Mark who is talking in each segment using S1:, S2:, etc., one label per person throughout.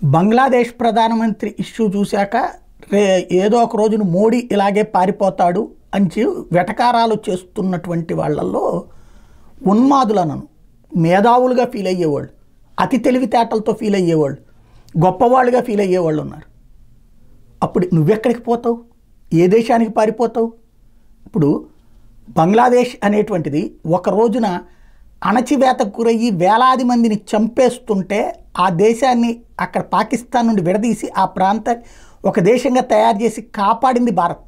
S1: బంగ్లాదేశ్ ప్రధానమంత్రి ఇష్యూ చూశాక ఏదో ఒక రోజున మోడీ ఇలాగే పారిపోతాడు అని వెటకారాలు చేస్తున్నటువంటి వాళ్ళల్లో ఉన్మాదులను మేధావులుగా ఫీల్ అయ్యేవాళ్ళు, అతి తెలివితేటలతో ఫీల్ అయ్యేవాళ్ళు, గొప్పవాళ్ళుగా ఫీల్ అయ్యేవాళ్ళు ఉన్నారు. అప్పుడు నువ్వెక్కడికి పోతావు? ఏ దేశానికి పారిపోతావు? ఇప్పుడు బంగ్లాదేశ్ అనేటువంటిది ఒక రోజున అణచివేతకు గురయ్యి వేలాది మందిని చంపేస్తుంటే ఆ దేశాన్ని అక్కడ పాకిస్తాన్ నుండి విడదీసి ఆ ప్రాంతాన్ని ఒక దేశంగా తయారు చేసి కాపాడింది భారత్.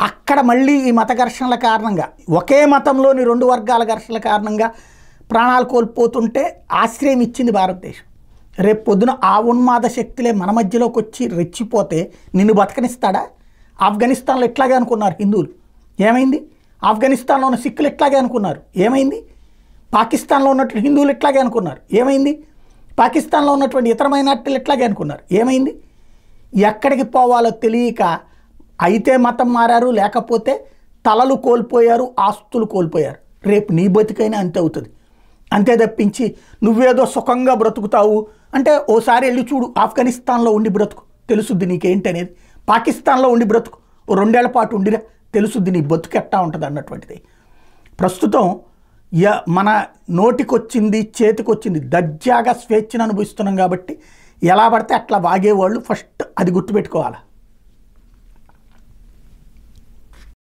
S1: అక్కడ మళ్ళీ ఈ మత ఘర్షణల కారణంగా, ఒకే మతంలోని రెండు వర్గాల ఘర్షణల కారణంగా ప్రాణాలు కోల్పోతుంటే ఆశ్రయం ఇచ్చింది భారతదేశం. రేపు పొద్దున ఆ ఉన్మాద శక్తులే మన మధ్యలోకి వచ్చి రెచ్చిపోతే నిన్ను బతకనిస్తాడా? ఆఫ్ఘనిస్తాన్లో ఇట్లాగే అనుకున్నారు హిందువులు, ఏమైంది? ఆఫ్ఘనిస్తాన్లో ఉన్న సిక్కులు ఇట్లాగే అనుకున్నారు, ఏమైంది? పాకిస్తాన్లో ఉన్నటువంటి హిందువులు ఇట్లాగే అనుకున్నారు, ఏమైంది? పాకిస్తాన్లో ఉన్నటువంటి ఇతర మైనార్టీలు ఇట్లాగే అనుకున్నారు, ఏమైంది? ఎక్కడికి పోవాలో తెలియక అయితే మతం మారారు, లేకపోతే తలలు కోల్పోయారు, ఆస్తులు కోల్పోయారు. రేపు నీ బతికైనా అంతే అవుతుంది. అంతే తప్పించి నువ్వేదో సుఖంగా బ్రతుకుతావు అంటే ఓసారి వెళ్ళి చూడు, ఆఫ్ఘనిస్తాన్లో ఉండి బ్రతుకు, తెలుసుద్ది నీకేంటి అనేది. పాకిస్తాన్లో ఉండి బ్రతుకు, ఓ 2 ఏళ్ల పాటు ఉండిరా, తెలుసుద్ది నీ బతుకెట్టా ఉంటుంది అన్నటువంటిది. ప్రస్తుతం మన నోటికొచ్చింది చేతికొచ్చింది దర్జాగా స్వేచ్ఛను అనుభవిస్తున్నాం కాబట్టి ఎలా పడితే అట్లా వాగేవాళ్ళు ఫస్ట్ అది గుర్తుపెట్టుకోవాలి.